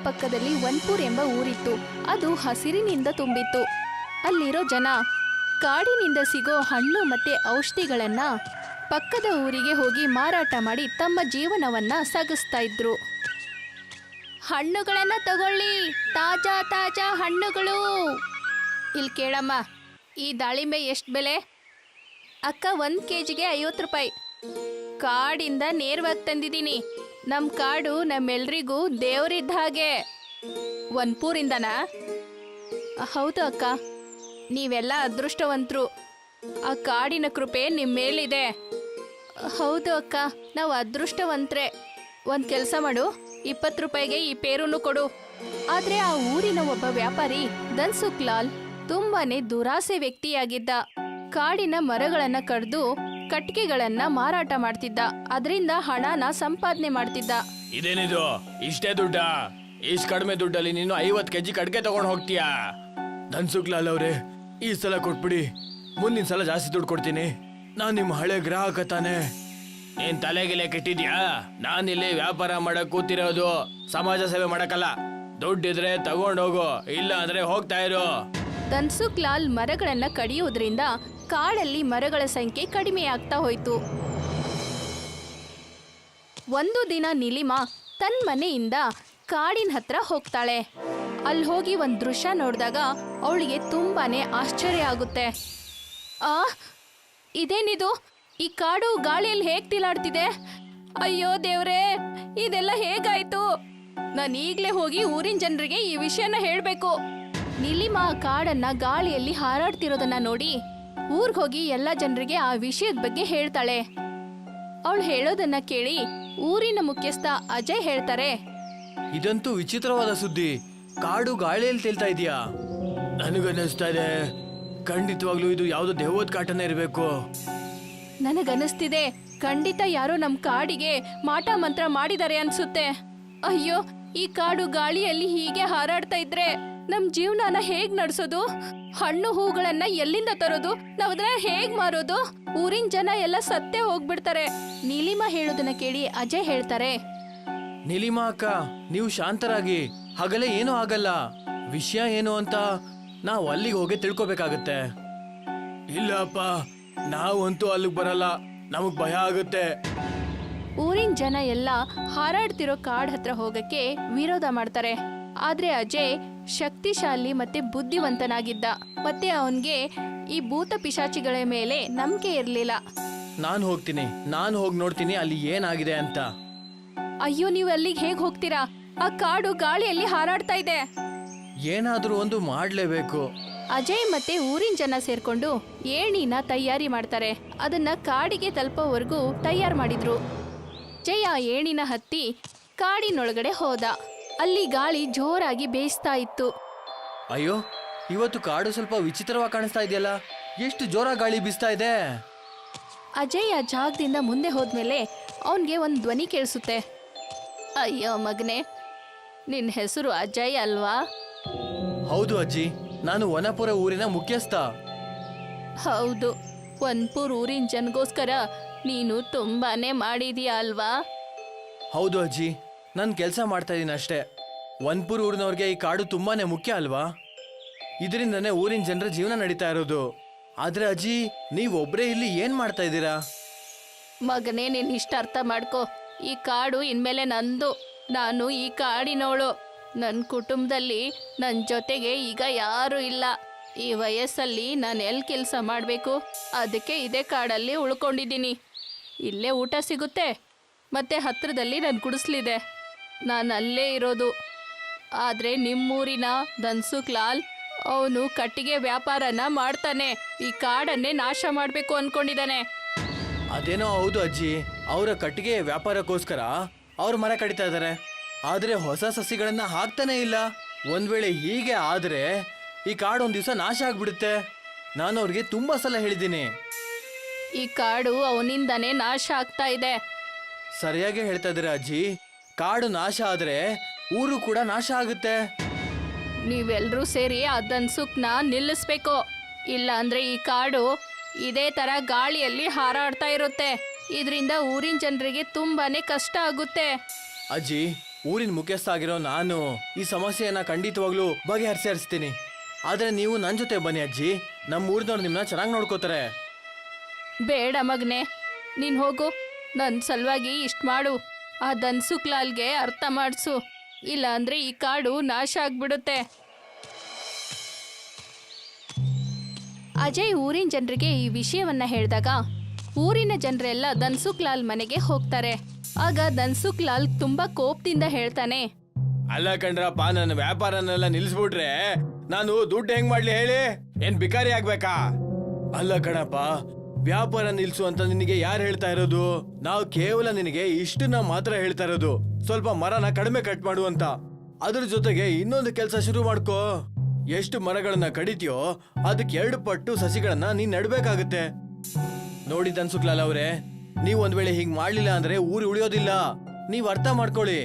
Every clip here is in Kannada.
ಅಕ್ಕಪಕ್ಕದಲ್ಲಿ ವನ್ಪುರ್ ಎಂಬ ಊರಿತ್ತು. ಅದು ಹಸಿರಿನಿಂದ ತುಂಬಿತ್ತು. ಅಲ್ಲಿರೋ ಜನ ಕಾಡಿನಿಂದ ಸಿಗೋ ಹಣ್ಣು ಮತ್ತೆ ಔಷಧಿಗಳನ್ನ ಪಕ್ಕದ ಊರಿಗೆ ಹೋಗಿ ಮಾರಾಟ ಮಾಡಿ ತಮ್ಮ ಜೀವನವನ್ನ ಸಾಗಿಸ್ತಾ ಇದ್ರು. ಹಣ್ಣುಗಳನ್ನ ತಗೊಳ್ಳಿ, ತಾಜಾ ತಾಜಾ ಹಣ್ಣುಗಳು. ಇಲ್ಲಿ ಕೇಳಮ್ಮ, ಈ ದಾಳಿಂಬೆ ಎಷ್ಟು ಬೆಲೆ? ಅಕ್ಕ, 1 kgಗೆ 50 ರೂಪಾಯಿ. ಕಾಡಿಂದ ನೇರವಾಗಿ ತಂದಿದ್ದೀನಿ. ನಮ್ಮ ಕಾಡು ನಮ್ಮೆಲ್ರಿಗೂ ದೇವರಿದ್ದ ಹಾಗೆ. ವನ್ಪೂರಿಂದನಾ? ಹೌದು ಅಕ್ಕ, ನೀವೆಲ್ಲ ಅದೃಷ್ಟವಂತರು. ಆ ಕಾಡಿನ ಕೃಪೆ ನಿಮ್ಮ ಮೇಲಿದೆ. ಹೌದು ಅಕ್ಕ, ನಾವು ಅದೃಷ್ಟವಂತರೇ. ಒಂದು ಕೆಲಸ ಮಾಡು, 20 ರೂಪಾಯಿಗೆ ಈ ಪೇರೂನು ಕೊಡು. ಆದ್ರೆ ಆ ಊರಿನ ಒಬ್ಬ ವ್ಯಾಪಾರಿ ಧನ್ಸುಖ್ ಲಾಲ್ ತುಂಬಾನೇ ದುರಾಸೆ ವ್ಯಕ್ತಿಯಾಗಿದ್ದ. ಕಾಡಿನ ಮರಗಳನ್ನ ಕಡ್ದು ಕಟ್ಟಿಗೆಗಳನ್ನ ಮಾರಾಟ ಮಾಡ್ತಿದ್ದ. ಅದರಿಂದ ಹಣನ ಸಂಪಾದನೆ ಮಾಡ್ತಿದ್ದ. ಇದೇನಿದು, ಇಷ್ಟೇ ದುಡ್ಡ? ಇಷ್ಟು ಕಡಿಮೆ ದುಡ್ಡಲ್ಲಿ ನೀನು 50 kg ಕಡ್ಗೆ ತಗೊಂಡು ಹೋಗ್ತೀಯಾ? ಧನ್ಸುಖ್ ಲಾಲ್ ಅವ್ರೆ, ಈ ಸಲ ಕೊಟ್ಬಿಡಿ. ಮುಂದಿನ ಸಲ ಜಾಸ್ತಿ ದುಡ್ಡು ಕೊಡ್ತೀನಿ. ನಾನ್ ನಿಮ್ಮ ಹಳೆ ಗ್ರಾಹಕ ತಾನೆ. ಏನ್ ತಲೆಗಿಲೆ ಕೆಟ್ಟಿದ್ಯಾ? ನಾನಿಲ್ಲಿ ವ್ಯಾಪಾರ ಮಾಡಕ್ ಕೂತಿರೋದು, ಸಮಾಜ ಸೇವೆ ಮಾಡಕ್ಕಲ್ಲ. ದುಡ್ಡಿದ್ರೆ ತಗೊಂಡೋಗು, ಇಲ್ಲ ಅಂದ್ರೆ ಹೋಗ್ತಾ ಇರು. ಧನ್ಸುಖ್ ಲಾಲ್ ಮರಗಳನ್ನ ಕಡಿಯೋದ್ರಿಂದ ಕಾಡಲ್ಲಿ ಮರಗಳ ಸಂಖ್ಯೆ ಕಡಿಮೆ ಆಗ್ತಾ ಹೋಯ್ತು. ಒಂದು ದಿನ ನೀಲಿಮಾ ತನ್ನ ಮನೆಯಿಂದ ಕಾಡಿನ ಹತ್ರ ಹೋಗ್ತಾಳೆ. ಅಲ್ಲಿ ಹೋಗಿ ಒಂದು ದೃಶ್ಯ ನೋಡಿದಾಗ ಅವಳಿಗೆ ತುಂಬಾನೇ ಆಶ್ಚರ್ಯ ಆಗುತ್ತೆ. ಇದೇನಿದು? ಈ ಕಾಡು ಗಾಳಿಯಲ್ಲಿ ಹೇಗ್ ತಿಲಾಡ್ತಿದೆ? ಅಯ್ಯೋ ದೇವ್ರೇ, ಇದೆಲ್ಲ ಹೇಗಾಯ್ತು? ನಾನು ಈಗ್ಲೇ ಹೋಗಿ ಊರಿನ ಜನರಿಗೆ ಈ ವಿಷಯನ ಹೇಳ್ಬೇಕು. ನೀಲಿಮಾ ಕಾಡನ್ನ ಗಾಳಿಯಲ್ಲಿ ಹಾರಾಡ್ತಿರೋದನ್ನ ನೋಡಿ ಊರ್ಗ್ ಹೋಗಿ ಎಲ್ಲ ಜನರಿಗೆ ಆ ವಿಷಯದ ಬಗ್ಗೆ ಹೇಳ್ತಾಳೆ. ಅವಳು ಹೇಳೋದನ್ನ ಕೇಳಿ ಊರಿನ ಮುಖ್ಯಸ್ಥ ಅಜಯ್ ಹೇಳ್ತಾರೆ, ಇದಂತೂ ವಿಚಿತ್ರವಾದ ಸುದ್ದಿ. ಕಾಡು ಗಾಳಿಯಲ್ಲಿ ತೇಲ್ತಾ ಇದೆಯಾ? ನನಗನ್ನಿಸ್ತಾ ಇದೆ ಖಂಡಿತವಾಗ್ಲೂ ಇದು ಯಾವ್ದೋ ದೇವದ ಕಾಟನೇ ಇರಬೇಕು. ನನಗನ್ನಿಸ್ತಿದೆ ಖಂಡಿತ ಯಾರೋ ನಮ್ ಕಾಡಿಗೆ ಮಾಟ ಮಂತ್ರ ಮಾಡಿದ್ದಾರೆ ಅನ್ಸುತ್ತೆ. ಅಯ್ಯೋ, ಈ ಕಾಡು ಗಾಳಿಯಲ್ಲಿ ಹೀಗೆ ಹಾರಾಡ್ತಾ ಇದ್ರೆ ನಮ್ ಜೀವನನ ಹೇಗ್ ನಡ್ಸೋದು? ಹಣ್ಣು ಹೂಗಳನ್ನ ಎಲ್ಲಿಂದ ತರೋದು? ನಾವದನ್ನ ಹೇಗ್ ಮಾರೋದು? ಊರಿನ ಜನ ಎಲ್ಲ ಸತ್ತೇ ಹೋಗ್ಬಿಡ್ತಾರೆ. ನೀಲಿಮಾ ಹೇಳೋದನ್ನ ಕೇಳಿ ಅಜಯ್ ಹೇಳ್ತಾರೆ, ನೀಲಿಮಾ ಅಕ್ಕ, ನೀವು ಶಾಂತರಾಗಿ. ಹಾಗಲೇ ಏನೂ ಆಗಲ್ಲ. ವಿಷಯ ಏನು ಅಂತ ನಾವು ಅಲ್ಲಿಗೆ ಹೋಗಿ ತಿಳ್ಕೊಬೇಕಾಗತ್ತೆ. ಇಲ್ಲಪ್ಪ, ನಾವಂತೂ ಅಲ್ಲಿಗೆ ಬರಲ್ಲ, ನಮಗ್ ಭಯ ಆಗುತ್ತೆ. ಊರಿನ ಜನ ಎಲ್ಲ ಹಾರಾಡ್ತಿರೋ ಕಾಡ್ ಹತ್ರ ಹೋಗಕ್ಕೆ ವಿರೋಧ ಮಾಡ್ತಾರೆ. ಆದ್ರೆ ಅಜಯ್ ಶಕ್ತಿಶಾಲಿ ಮತ್ತೆ ಬುದ್ಧಿವಂತನಾಗಿದ್ದ. ಮತ್ತೆ ಅವನ್ಗೆ ಈ ಭೂತ ಪಿಶಾಚಿಗಳ ಮೇಲೆ ನಂಬಿಕೆ ಇರ್ಲಿಲ್ಲ. ನಾನು ಹೋಗಿ ನೋಡ್ತೀನಿ ಅಲ್ಲಿ ಏನಾಗಿದೆ ಅಂತ. ಅಯ್ಯೋ, ನೀವು ಅಲ್ಲಿಗೆ ಹೇಗ್ ಹೋಗ್ತೀರಾ? ಆ ಕಾಡು ಗಾಳಿಯಲ್ಲಿ ಹಾರಾಡ್ತಾ ಇದೆ. ಏನಾದ್ರೂ ಒಂದು ಮಾಡ್ಲೇಬೇಕು. ಅಜಯ್ ಮತ್ತೆ ಊರಿನ ಜನ ಸೇರ್ಕೊಂಡು ಏಣಿನ ತಯಾರಿ ಮಾಡ್ತಾರೆ. ಅದನ್ನ ಕಾಡಿಗೆ ತಲುಪೋವರೆಗೂ ತಯಾರು ಮಾಡಿದ್ರು. ಜಯ ಏಣಿನ ಹತ್ತಿ ಕಾಡಿನೊಳಗಡೆ ಹೋದ. ಅಲ್ಲಿ ಗಾಳಿ ಜೋರಾಗಿ ಬೇಯಿಸ್ತಾ ಇತ್ತು. ಅಯ್ಯೋ, ಇವತ್ತು ಕಾಡು ಸ್ವಲ್ಪ ವಿಚಿತ್ರವಾಗಿ ಕಾಣಿಸ್ತಾ ಇದೆಯಲ್ಲ. ಎಷ್ಟು ಜೋರಾಗಿ ಗಾಳಿ ಬೀಸ್ತಾ ಇದೆ. ಅಜಯ್ ಆ ಜಾಗದಿಂದ ಮುಂದೆ ಹೋದ್ಮೇಲೆ ಅವನ್ಗೆ ಒಂದು ಧ್ವನಿ ಕೇಳಿಸುತ್ತೆ. ಅಯ್ಯೋ ಮಗನೆ, ನಿನ್ನ ಹೆಸರು ಅಜಯ್ ಅಲ್ವಾ? ಹೌದು ಅಜ್ಜಿ, ನಾನು ವನಪುರ ಊರಿನ ಮುಖ್ಯಸ್ಥ. ಹೌದು, ವನ್ಪುರ್ ಊರಿನ ಜನಗೋಸ್ಕರ ನೀನು ತುಂಬಾನೇ ಮಾಡಿದೀಯ ಅಲ್ವಾ? ಹೌದು ಅಜ್ಜಿ, ನಾನು ಕೆಲಸ ಮಾಡ್ತಾ ಇದ್ದೀನಿ ಅಷ್ಟೇ. ವನ್ಪುರ್ ಊರಿನವ್ರಿಗೆ ಈ ಕಾಡು ತುಂಬಾನೇ ಮುಖ್ಯ ಅಲ್ವಾ? ಇದರಿಂದನೇ ಊರಿನ ಜನರ ಜೀವನ ನಡೀತಾ ಇರೋದು. ಆದ್ರೆ ಅಜ್ಜಿ, ನೀವೊಬ್ರೇ ಇಲ್ಲಿ ಏನ್ ಮಾಡ್ತಾ ಇದ್ದೀರಾ? ಮಗನೇ, ನೀನ್ ಇಷ್ಟ ಅರ್ಥ ಮಾಡ್ಕೋ. ಈ ಕಾಡು ಇನ್ಮೇಲೆ ನಂದು. ನಾನು ಈ ಕಾಡಿನವಳು. ನನ್ನ ಕುಟುಂಬದಲ್ಲಿ ನನ್ನ ಜೊತೆಗೆ ಈಗ ಯಾರೂ ಇಲ್ಲ. ಈ ವಯಸ್ಸಲ್ಲಿ ನಾನು ಎಲ್ಲಿ ಕೆಲಸ ಮಾಡಬೇಕು? ಅದಕ್ಕೆ ಇದೇ ಕಾಡಲ್ಲಿ ಉಳ್ಕೊಂಡಿದ್ದೀನಿ. ಇಲ್ಲೇ ಊಟ ಸಿಗುತ್ತೆ, ಮತ್ತೆ ಹತ್ತಿರದಲ್ಲಿ ನನ್ನ ಗುಡಿಸ್ಲಿದೆ. ನಾನು ಅಲ್ಲೇ ಇರೋದು. ಆದರೆ ನಿಮ್ಮೂರಿನ ಧನ್ಸುಖ್ ಲಾಲ್ ಅವನು ಕಟ್ಟಿಗೆ ವ್ಯಾಪಾರನ ಮಾಡ್ತಾನೆ. ಈ ಕಾಡನ್ನೇ ನಾಶ ಮಾಡಬೇಕು ಅಂದ್ಕೊಂಡಿದ್ದಾನೆ. ಅದೇನೋ ಹೌದು ಅಜ್ಜಿ, ಅವರ ಕಟ್ಟಿಗೆ ವ್ಯಾಪಾರಕ್ಕೋಸ್ಕರ ಅವ್ರ ಮರ ಕಡಿತಾ ಇದ್ದಾರೆ. ಆದ್ರೆ ಹೊಸ ಸಸಿಗಳನ್ನ ಹಾಕ್ತಾನೆ ಇಲ್ಲ. ಒಂದ್ ವೇಳೆ ಹೀಗೆ ಆದ್ರೆ ಈ ಕಾಡು ಒಂದ್ ದಿವಸ ನಾಶ ಆಗ್ಬಿಡುತ್ತೆ. ನಾನು ಅವ್ರಿಗೆ ತುಂಬಾ ಸಲ ಹೇಳಿದ್ದೀನಿ. ಈ ಕಾಡು ಅವನಿಂದಾನೇ ನಾಶ ಆಗ್ತಾ ಇದೆ. ಸರಿಯಾಗಿ ಹೇಳ್ತಾ ಇದ್ದೀರಾ ಅಜ್ಜಿ. ಕಾಡು ನಾಶ ಆದ್ರೆ ಊರು ಕೂಡ ನಾಶ ಆಗುತ್ತೆ. ನೀವೆಲ್ಲರೂ ಸೇರಿ ಆ ಧನ್ಸುಖ್ನ ನಿಲ್ಲಿಸ್ಬೇಕು. ಇಲ್ಲ ಅಂದ್ರೆ ಈ ಕಾಡು ಇದೇ ತರ ಗಾಳಿಯಲ್ಲಿ ಹಾರಾಡ್ತಾ ಇರುತ್ತೆ. ಇದರಿಂದ ಊರಿನ ಜನರಿಗೆ ತುಂಬಾನೇ ಕಷ್ಟ ಆಗುತ್ತೆ. ಅಜ್ಜಿ, ಊರಿನ ಮುಖ್ಯಸ್ಥ ಆಗಿರೋ ನಾನು ಈ ಸಮಸ್ಯೆಯನ್ನ ಖಂಡಿತವಾಗ್ಲೂ ಬಗೆಹರಿಸ್ತೀನಿ. ಆದ್ರೆ ನೀವು ನನ್ನ ಜೊತೆ ಬನ್ನಿ ಅಜ್ಜಿ, ನಮ್ಮ ಊರಿನವ್ರು ನಿಮ್ಮನ್ನ ಚೆನ್ನಾಗಿ ನೋಡ್ಕೋತಾರೆ. ಬೇಡ ಮಗನೆ, ನೀನು ಹೋಗು. ನನ್ನ ಸಲುವಾಗಿ ಇಷ್ಟು ಮಾಡು. ಆ ಧನ್ಸುಕ್ಲಾಲ್ಗೆ ಅರ್ಥ ಮಾಡಿಸು, ಇಲ್ಲ ಅಂದ್ರೆ ಈ ಕಾಡು ನಾಶ ಆಗ್ಬಿಡುತ್ತೆ. ಅಜಯ್ ಊರಿನ ಜನರಿಗೆ ಈ ವಿಷಯವನ್ನ ಹೇಳಿದಾಗ ಊರಿನ ಜನರೆಲ್ಲ ಧನ್ಸುಕ್ಲಾಲ್ ಮನೆಗೆ ಹೋಗ್ತಾರೆ. ಆಗ ಧನ್ಸುಕ್ಲಾಲ್ ತುಂಬಾ ಕೋಪದಿಂದ ಹೇಳ್ತಾನೆ, ಅಲ್ಲ ಕಣ್ರಪ್ಪ, ನನ್ನ ವ್ಯಾಪಾರನೆಲ್ಲ ನಿಲ್ಸ್ಬಿಟ್ರೆ ನಾನು ದುಡ್ಡು ಹೆಂಗ್ ಮಾಡ್ಲಿ ಹೇಳಿ? ಏನ್ ಬಿಕಾರಿ ಆಗ್ಬೇಕಾ? ಅಲ್ಲ ಕಣಪ್ಪ, ವ್ಯಾಪಾರ ನಿಲ್ಸು ಅಂತ ನಿನಗೆ ಯಾರು ಹೇಳ್ತಾ ಇರೋದು? ನಾವು ಕೇವಲ ನಿನಗೆ ಇಷ್ಟನ್ನ ಮಾತ್ರ ಹೇಳ್ತಾ ಇರೋದು, ಸ್ವಲ್ಪ ಮರನ ಕಡಿಮೆ ಕಟ್ ಮಾಡು ಅಂತ. ಅದ್ರ ಜೊತೆಗೆ ಇನ್ನೊಂದು ಕೆಲಸ ಶುರು ಮಾಡ್ಕೋ. ಎಷ್ಟು ಮರಗಳನ್ನ ಕಡಿತೀಯೋ ಅದಕ್ಕೆ 2 ಪಟ್ಟು ಸಸಿಗಳನ್ನ ನೀನ್ ನೆಡ್ಬೇಕಾಗತ್ತೆ. ನೋಡಿ ಧನ್ಸುಕ್ಲಾಲ್ ಅವ್ರೆ, ನೀವ್ ಒಂದ್ ವೇಳೆ ಹೀಗ್ ಮಾಡ್ಲಿಲ್ಲ ಅಂದ್ರೆ ಊರು ಉಳಿಯೋದಿಲ್ಲ. ನೀವ್ ಅರ್ಥ ಮಾಡ್ಕೊಳ್ಳಿ.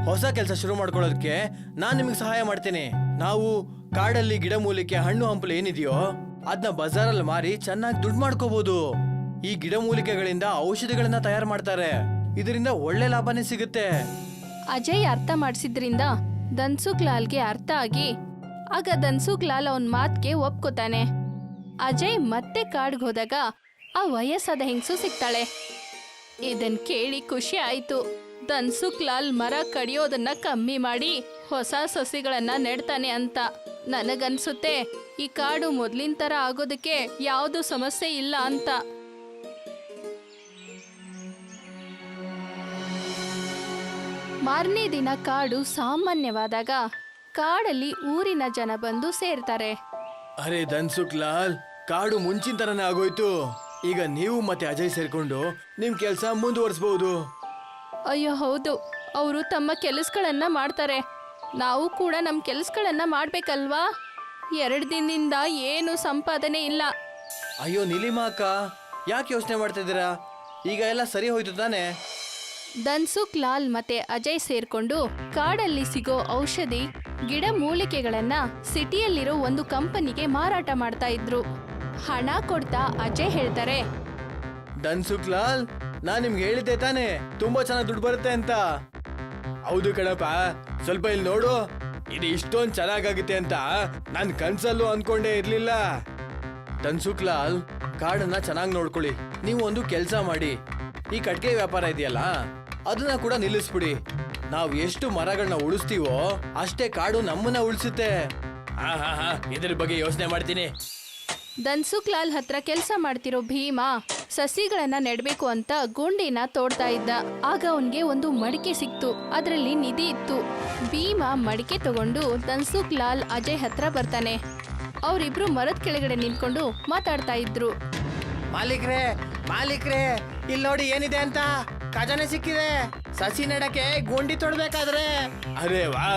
ಹೊಸ ಕೆಲಸ ಶುರು ಮಾಡ್ಕೊಳ್ಳೋದಕ್ಕೆ ನಾನ್ ನಿಮಗೆ ಸಹಾಯ ಮಾಡ್ತೇನೆ. ನಾವು ಕಾಡಲ್ಲಿ ಗಿಡಮೂಲಿಕೆ ಹಣ್ಣು ಹಂಪಲು ಏನಿದೆಯೋ ಅದನ್ನ ಬಜಾರಲ್ಲಿ ಮಾರಿ ಚೆನ್ನಾಗಿ ದುಡ್ಡು ಮಾಡ್ಕೋಬಹುದು. ಈ ಗಿಡಮೂಲಿಕೆಗಳಿಂದ ಔಷಧಿಗಳನ್ನ ತಯಾರು ಮಾಡ್ತಾರೆ. ಇದರಿಂದ ಒಳ್ಳೆ ಲಾಭನೇ ಸಿಗುತ್ತೆ. ಅಜಯ್ ಅರ್ಥ ಮಾಡಿಸಿದ್ರಿಂದ ಧನ್ಸುಕ್ಲಾಲ್ಗೆ ಅರ್ಥ ಆಗಿ ಆಗ ಧನ್ಸುಕ್ಲಾಲ್ ಅವನ ಮಾತ್ಗೆ ಒಪ್ಕೋತಾನೆ. ಅಜಯ್ ಮತ್ತೆ ಕಾಡ್ಗೆ ಹೋದಾಗ ಆ ವಯಸ್ಸಾದ ಹೆಂಗಸು ಸಿಗ್ತಾಳೆ. ಇದನ್ ಕೇಳಿ ಖುಷಿ ಆಯ್ತು. ಧನ್ಸುಕ್ಲಾಲ್ ಮರ ಕಡಿಯೋದನ್ನ ಕಮ್ಮಿ ಮಾಡಿ ಹೊಸ ಸಸಿಗಳನ್ನ ನೆಡ್ತಾನೆ ಅಂತ. ನನಗನ್ಸುತ್ತೆ ಈ ಕಾಡು ಮೊದ್ಲಿನ ತರ ಆಗೋದಕ್ಕೆ ಯಾವುದು ಸಮಸ್ಯೆ ಇಲ್ಲ ಅಂತ. ಮಾರನೇ ದಿನ ಕಾಡು ಸಾಮಾನ್ಯವಾದಾಗ ಕಾಡಲ್ಲಿ ಊರಿನ ಜನ ಬಂದು ಸೇರ್ತಾರೆ. ಅರೆ ಧನ್ಸುಕ್ಲಾಲ್, ಕಾಡು ಮುಂಚಿನ ತರನೇ ಆಗೋಯ್ತು. ಈಗ ನೀವು ಮತ್ತೆ ಅಜಯ್ ಸೇರ್ಕೊಂಡು ನಿಮ್ ಕೆಲ್ಸ ಮುಂದುವರಿಸಬಹುದು. ಅಯ್ಯೋ ಹೌದು, ಅವರು ತಮ್ಮ ಕೆಲಸಗಳನ್ನ ಮಾಡ್ತಾರೆ. ನಾವು ಕೂಡ ನಮ್ಮ ಕೆಲಸಗಳನ್ನ ಮಾಡ್ಬೇಕಲ್ವಾ? 2 ದಿನದಿಂದ ಏನು ಸಂಪಾದನೆ ಇಲ್ಲ. ಅಯ್ಯೋ ನೀಲಿಮಾ ಅಕ್ಕ, ಯಾಕೆ ಯೋಚನೆ ಮಾಡ್ತಾ ಇದ್ದೀರಾ? ಈಗ ಎಲ್ಲ ಸರಿ ಹೋಯ್ತು ತಾನೆ? ಧನ್ಸುಕ್ಲಾಲ್ ಮತ್ತೆ ಅಜಯ್ ಸೇರ್ಕೊಂಡು ಕಾಡಲ್ಲಿ ಸಿಗೋ ಔಷಧಿ ಗಿಡ ಮೂಲಿಕೆಗಳನ್ನ ಸಿಟಿಯಲ್ಲಿರೋ ಒಂದು ಕಂಪನಿಗೆ ಮಾರಾಟ ಮಾಡ್ತಾ ಇದ್ರು. ಹಣ ಕೊಡ್ತಾ ಅಜಯ್ ಹೇಳ್ತಾರೆ, ಧನ್ಸುಕ್ಲಾಲ್, ನಾನ್ ನಿಮ್ಗೆ ಹೇಳಿದ್ದೆ ತಾನೆ ತುಂಬಾ ಚೆನ್ನಾಗಿ ದುಡ್ಡು ಬರುತ್ತೆ ಅಂತ. ಹೌದು ಕಣಪ್ಪ, ಸ್ವಲ್ಪ ಇಲ್ಲಿ ನೋಡು, ಇದು ಇಷ್ಟೊಂದು ಚೆನ್ನಾಗಾಗುತ್ತೆ ಅಂತ ನಾನ್ ಕನ್ಸಲ್ಲೂ ಅನ್ಕೊಂಡೇ ಇರ್ಲಿಲ್ಲ. ಧನ್ಸುಕ್ಲಾಲ್, ಕಾಡನ್ನ ಚೆನ್ನಾಗಿ ನೋಡ್ಕೊಳ್ಳಿ. ನೀವು ಒಂದು ಕೆಲಸ ಮಾಡಿ, ಈ ಕಟ್ಗೆ ವ್ಯಾಪಾರ ಇದೆಯಲ್ಲ ಅದನ್ನ ಕೂಡ ನಿಲ್ಲಿಸ್ಬಿಡಿ. ನಾವು ಎಷ್ಟು ಮರಗಳನ್ನ ಉಳಿಸ್ತೀವೋ ಅಷ್ಟೇ ಕಾಡು ನಮ್ಮನ್ನ ಉಳಿಸುತ್ತೆ. ಇದ್ರ ಬಗ್ಗೆ ಯೋಚನೆ ಮಾಡ್ತೀನಿ. ಧನ್ಸುಕ್ಲಾಲ್ ಹತ್ರ ಕೆಲಸ ಮಾಡ್ತಿರೋ ಭೀಮಾ ಸಸಿಗಳನ್ನ ನೆಡ್ಬೇಕು ಅಂತ ಗುಂಡಿನ ತೋಡ್ತಾ ಇದ್ದ. ಆಗ ಅವನ್ಗೆ ಒಂದು ಮಡಿಕೆ ಸಿಕ್ತು. ಅದರಲ್ಲಿ ನಿಧಿ ಇತ್ತು. ಭೀಮಾ ಮಡಿಕೆ ತಗೊಂಡು ಧನ್ಸುಕ್ಲಾಲ್ ಅಜಯ್ ಹತ್ರ ಬರ್ತಾನೆ. ಅವರಿಬ್ರು ಮರದ ಕೆಳಗಡೆ ನಿಂತ್ಕೊಂಡು ಮಾತಾಡ್ತಾ ಇದ್ರು. ಮಾಲೀಕ್ರೇ, ಇಲ್ಲಿ ನೋಡಿ ಏನಿದೆ ಅಂತ. ಖಜಾನೆ ಸಿಕ್ಕಿದೆ. ಸಸಿ ನೆಡಕ್ಕೆ ಗುಂಡಿ ತೊಡ್ಬೇಕಾದ್ರೆ. ಅರೆ ವಾ,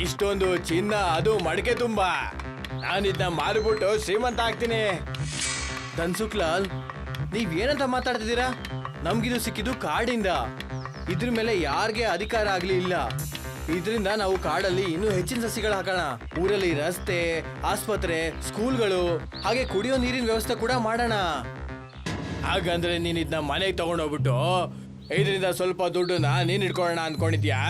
ಇಷ್ಟೊಂದು ಚಿನ್ನ, ಅದು ಮಡಿಕೆ ತುಂಬಾ. ನಾನಿದ್ನ ಮಾರಿಬಿಟ್ಟು ಶ್ರೀಮಂತ ಆಗ್ತೀನಿ. ಧನ್ಸುಕ್ಲಾಲ್, ನೀವ್ ಏನಂತ ಮಾತಾಡ್ತಿದ್ದೀರಾ? ನಮ್ಗಿದು ಸಿಕ್ಕಿದ್ದು ಕಾಡಿಂದ. ಇದ್ರ ಮೇಲೆ ಯಾರಿಗೆ ಅಧಿಕಾರ ಆಗ್ಲಿ ಇಲ್ಲ. ಇದರಿಂದ ನಾವು ಕಾಡಲ್ಲಿ ಇನ್ನೂ ಹೆಚ್ಚಿನ ಸಸಿಗಳು ಹಾಕೋಣ. ಊರಲ್ಲಿ ರಸ್ತೆ, ಆಸ್ಪತ್ರೆ, ಸ್ಕೂಲ್ಗಳು, ಹಾಗೆ ಕುಡಿಯೋ ನೀರಿನ ವ್ಯವಸ್ಥೆ ಕೂಡ ಮಾಡೋಣ. ಹಾಗಂದ್ರೆ ನೀನ್ ಇದನ್ನ ಮನೆಗೆ ತಗೊಂಡೋಗ್ಬಿಟ್ಟು ಇದರಿಂದ ಸ್ವಲ್ಪ ದುಡ್ಡನ್ನ ನೀನ್ ಇಟ್ಕೊಳ್ಳೋಣ ಅನ್ಕೊಂಡಿದ್ಯಾ?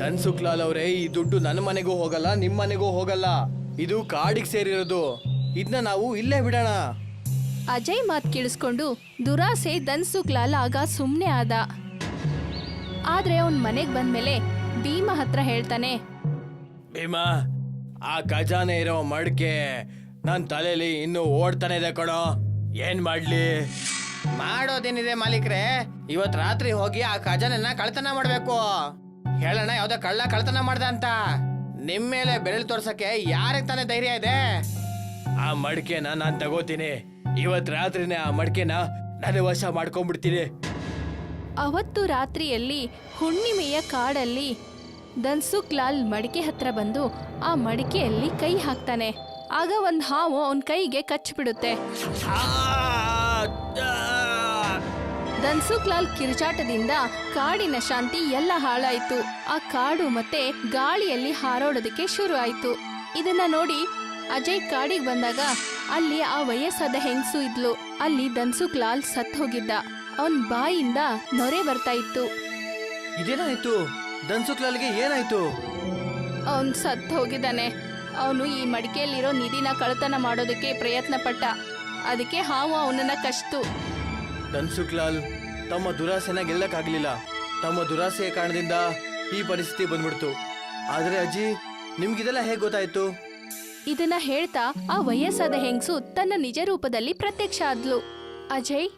ಧನ್ಸುಕ್ಲಾಲ್ ಅವರೇ, ಈ ದುಡ್ಡು ನನ್ನ ಮನೆಗೂ ಹೋಗಲ್ಲ, ನಿಮ್ ಮನೆಗೂ ಹೋಗಲ್ಲ. ಇದು ಕಾಡಿಗೆ ಸೇರಿರೋದು. ಇದನ್ನ ನಾವು ಇಲ್ಲೇ ಬಿಡೋಣ. ಅಜಯ್ ಮಾತ್ ಕೇಳಿಸ್ಕೊಂಡು ದುರಾಸೆ ಧನ್ಸುಕ್ಲಾಲ್ ಆಗ ಸುಮ್ನೆ ಆದ. ಆದ್ರೆ ಅವನ್ ಮನೆಗ್ ಬಂದ್ಮೇಲೆ ಭೀಮಾ ಹತ್ರ ಹೇಳ್ತಾನೆ, ಭೀಮಾ, ಆ ಖಜಾನೆ ಇರೋ ಮಡ್ಕೆ ನನ್ ತಲೆಯಲ್ಲಿ ಇನ್ನು ಓಡ್ತಾನೆ ಇದೆ ಕಣೋ. ಏನ್ ಮಾಡ್ಲಿ? ಮಾಡೋದೇನಿದೆ ಮಾಲೀಕ್ರೆ, ಇವತ್ ರಾತ್ರಿ ಹೋಗಿ ಆ ಖಜಾನೆನ ಕಳ್ತನ ಮಾಡ್ಬೇಕು. ಹೇಳೋಣ ಯಾವ್ದೋ ಕಳ್ತನ ಮಾಡ್ದ ಅಂತ. ನಿಮ್ ಮೇಲೆ ಬೆರಳು ತೋರ್ಸಕ್ಕೆ ಯಾರಿಗೆ ತಾನೇ ಧೈರ್ಯ ಇದೆ? ಆ ಮಡ್ಕೆನ ನಾನ್ ತಗೋತೀನಿ. ಇವತ್ ರಾತ್ರಿನೇ ಆ ಮಡ್ಕೆನ ನನ್ನ ವಶ ಮಾಡ್ಕೊಂಡ್ಬಿಡ್ತೀನಿ. ಅವತ್ತು ರಾತ್ರಿಯಲ್ಲಿ ಹುಣ್ಣಿಮೆಯ ಕಾಡಲ್ಲಿ ಧನ್ಸುಕ್ಲಾಲ್ ಮಡಿಕೆ ಹತ್ರ ಬಂದು ಆ ಮಡಿಕೆಯಲ್ಲಿ ಕೈ ಹಾಕ್ತಾನೆ. ಆಗ ಒಂದ್ ಹಾವು ಅವನ್ ಕೈಗೆ ಕಚ್ಚಿಬಿಡುತ್ತೆ. ಧನ್ಸುಕ್ಲಾಲ್ ಕಿರುಚಾಟದಿಂದ ಕಾಡಿನ ಶಾಂತಿ ಎಲ್ಲ ಹಾಳಾಯ್ತು. ಆ ಕಾಡು ಮತ್ತೆ ಗಾಳಿಯಲ್ಲಿ ಹಾರೋಡೋದಕ್ಕೆ ಶುರು ಆಯ್ತು. ಇದನ್ನ ನೋಡಿ ಅಜಯ್ ಕಾಡಿಗೆ ಬಂದಾಗ ಅಲ್ಲಿ ಆ ವಯಸ್ಸಾದ ಹೆಂಗಸು ಇದ್ಲು. ಅಲ್ಲಿ ಧನ್ಸುಕ್ಲಾಲ್ ಸತ್ ಹೋಗಿದ್ದ. ಅವನ್ ಬಾಯಿಂದ ನೊರೆ ಬರ್ತಾ ಇತ್ತು. ಇದೇನಾಯ್ತು? ಧನ್ಸುಕ್ಲಾಲ್ಗೆ ಏನಾಯ್ತು? ಅವನು ಸತ್ತು ಹೋಗಿದ್ದಾನೆ. ಅವನು ಈ ಮಡಿಕೆಯಲ್ಲಿರೋ ನಿಧಿನ ಕಳ್ಳತನ ಮಾಡೋದಕ್ಕೆ ಪ್ರಯತ್ನ ಪಟ್ಟ. ಅದಕ್ಕೆ ಹಾವು ಅವನನ್ನ ಕಚ್ತು. ಧನ್ಸುಕ್ಲಾಲ್ ತಮ್ಮ ದುರಾಸೆನ ಗೆಲ್ಲಕ್ಕಾಗ್ಲಿಲ್ಲ. ತಮ್ಮ ದುರಾಸೆಯ ಕಾರಣದಿಂದ ಈ ಪರಿಸ್ಥಿತಿ ಬಂದ್ಬಿಡ್ತು. ಆದ್ರೆ ಅಜ್ಜಿ, ನಿಮ್ಗಿದೆಲ್ಲ ಹೇಗ್ ಗೊತ್ತಾಯ್ತು? ಇದನ್ನ ಹೇಳ್ತಾ ಆ ವಯಸ್ಸಾದ ಹೆಂಗಸು ತನ್ನ ನಿಜ ರೂಪದಲ್ಲಿ ಪ್ರತ್ಯಕ್ಷ ಆದ್ಲು. ಅಜಯ್,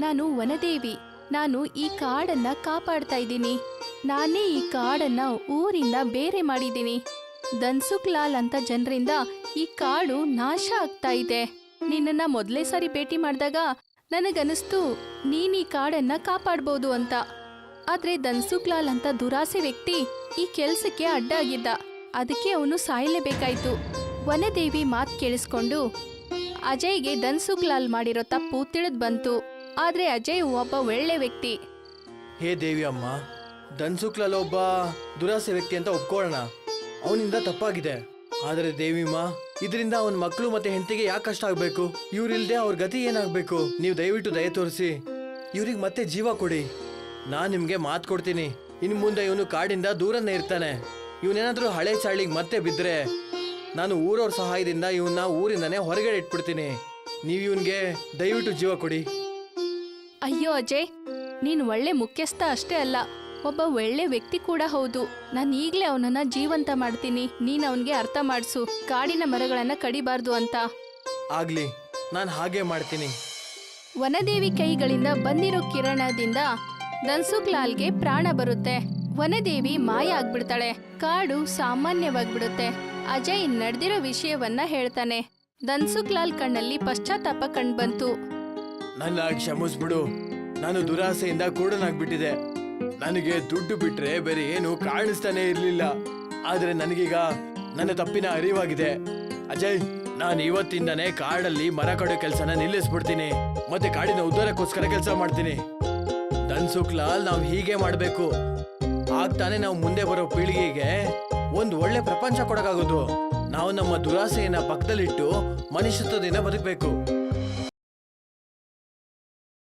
ನಾನು ವನದೇವಿ. ನಾನು ಈ ಕಾಡನ್ನ ಕಾಪಾಡ್ತಾ ಇದ್ದೀನಿ. ನಾನೇ ಈ ಕಾಡನ್ನ ಊರಿಂದ ಬೇರೆ ಮಾಡಿದ್ದೀನಿ. ಧನ್ಸುಕ್ಲಾಲ್ ಅಂತ ಜನರಿಂದ ಈ ಕಾಡು ನಾಶ ಆಗ್ತಾ ಇದೆ. ನಿನ್ನನ್ನ ಮೊದಲೇ ಸಾರಿ ಭೇಟಿ ಮಾಡಿದಾಗ ನನಗನಿಸ್ತು ನೀನ್ ಈ ಕಾಡನ್ನ ಕಾಪಾಡ್ಬೋದು ಅಂತ. ಆದ್ರೆ ಧನ್ಸುಕ್ಲಾಲ್ ಅಂತ ದುರಾಸೆ ವ್ಯಕ್ತಿ ಈ ಕೆಲ್ಸಕ್ಕೆ ಅಡ್ಡ ಆಗಿದ್ದ. ಅದಕ್ಕೆ ಅವನು ಸಾಯಲೇಬೇಕಾಯ್ತು. ವನದೇವಿ ಮಾತ್ ಕೇಳಿಸ್ಕೊಂಡು ಅಜಯ್ಗೆ ಧನ್ಸುಕ್ಲಾಲ್ ಮಾಡಿರೋ ತಪ್ಪು ತಿಳಿದ್ ಬಂತು. ಆದ್ರೆ ಅಜಯ್ ಒಬ್ಬ ಒಳ್ಳೆ ವ್ಯಕ್ತಿ. ಹೇ ದೇವಿ ಅಮ್ಮ, ಧನ್ಸುಕ್ಲಾಲ್ ಒಬ್ಬ ದುರಾಸೆ ವ್ಯಕ್ತಿ ಅಂತ ಒಪ್ಕೊಳ್ಳೋಣ. ಅವನಿಂದ ತಪ್ಪಾಗಿದೆ. ಆದ್ರೆ ದೇವಿಮ್ಮ, ಇದರಿಂದ ಅವನ ಮಕ್ಕಳು ಮತ್ತೆ ಹೆಂಡತಿಗೆ ಯಾಕೆ ಕಷ್ಟ ಆಗ್ಬೇಕು? ಇವ್ರಿಲ್ದೆ ಅವ್ರ ಗತಿ ಏನಾಗ್ಬೇಕು? ನೀವು ದಯವಿಟ್ಟು ದಯ ತೋರಿಸಿ ಇವ್ರಿಗೆ ಮತ್ತೆ ಜೀವ ಕೊಡಿ. ನಾನ್ ನಿಮ್ಗೆ ಮಾತು ಕೊಡ್ತೀನಿ, ಇನ್ ಮುಂದೆ ಇವನು ಕಾಡಿಂದ ದೂರನೇ ಇರ್ತಾನೆ. ಇವನೇನಾದ್ರೂ ಹಳೆ ಚಾಳಿಗೆ ಮತ್ತೆ ಬಿದ್ರೆ ನಾನು ಊರವ್ರ ಸಹಾಯದಿಂದ ಇವನ್ನ ಊರಿಂದನೇ ಹೊರಗಡೆ ಇಟ್ಬಿಡ್ತೀನಿ. ನೀವು ಇವನ್ಗೆ ದಯವಿಟ್ಟು ಜೀವ ಕೊಡಿ. ಅಯ್ಯೋ ಅಜಯ್, ನೀನ್ ಒಳ್ಳೆ ಮುಖ್ಯಸ್ಥ ಅಷ್ಟೇ ಅಲ್ಲ, ಒಬ್ಬ ಒಳ್ಳೆ ವ್ಯಕ್ತಿ ಕೂಡ ಹೌದು. ನಾನು ಈಗ್ಲೇ ಅವನನ್ನ ಜೀವಂತ ಮಾಡ್ತೀನಿ. ನೀನ್ ಅವನ್ಗೆ ಅರ್ಥ ಮಾಡಿಸು, ಕಾಡಿನ ಮರಗಳನ್ನ ಕಡಿಬಾರ್ದು ಅಂತ. ಆಗ್ಲಿ, ನಾನು ಹಾಗೆ ಮಾಡ್ತೀನಿ. ವನದೇವಿ ಕೈಗಳಿಂದ ಬಂದಿರೋ ಕಿರಣದಿಂದ ಧನ್ಸುಕ್ಲಾಲ್ಗೆ ಪ್ರಾಣ ಬರುತ್ತೆ. ವನದೇವಿ ಮಾಯ ಆಗ್ಬಿಡ್ತಾಳೆ. ಕಾಡು ಸಾಮಾನ್ಯವಾಗ್ಬಿಡುತ್ತೆ. ಅಜಯ್ ನಡೆದಿರೋ ವಿಷಯವನ್ನ ಹೇಳ್ತಾನೆ. ಧನ್ಸುಕ್ಲಾಲ್ ಕಣ್ಣಲ್ಲಿ ಪಶ್ಚಾತ್ತಾಪ ಕಂಡ್ಬಂತು. ನನ್ನ ಕ್ಷಮಿಸ್ಬಿಡು. ನಾನು ದುರಾಸೆಯಿಂದ ಕೂಡನಾಗ್ಬಿಟ್ಟಿದೆ. ನನಗೆ ದುಡ್ಡು ಬಿಟ್ರೆ ಬೇರೆ ಏನು ಕಾಣಿಸ್ತಾನೆ ಇರ್ಲಿಲ್ಲ. ಆದ್ರೆ ನನಗೀಗ ನನ್ನ ತಪ್ಪಿನ ಅರಿವಾಗಿದೆ. ಅಜಯ್, ನಾನು ಇವತ್ತಿಂದನೇ ಕಾಡಲ್ಲಿ ಮರ ಕಡೋ ಕೆಲಸನ ನಿಲ್ಲಿಸ್ಬಿಡ್ತೀನಿ. ಮತ್ತೆ ಕಾಡಿನ ಉದ್ಧಾರಕ್ಕೋಸ್ಕರ ಕೆಲಸ ಮಾಡ್ತೀನಿ. ಧನ್ಸುಕ್ಲಾಲ್, ನಾವು ಹೀಗೆ ಮಾಡ್ಬೇಕು. ಆಗ್ತಾನೆ ನಾವು ಮುಂದೆ ಬರೋ ಪೀಳಿಗೆಗೆ ಒಂದು ಒಳ್ಳೆ ಪ್ರಪಂಚ ಕೊಡಕ್ಕಾಗೋದು. ನಾವು ನಮ್ಮ ದುರಾಸೆಯನ್ನ ಪಕ್ಕದಲ್ಲಿಟ್ಟು ಮನುಷ್ಯತ್ವದಿಂದ ಬದುಕಬೇಕು.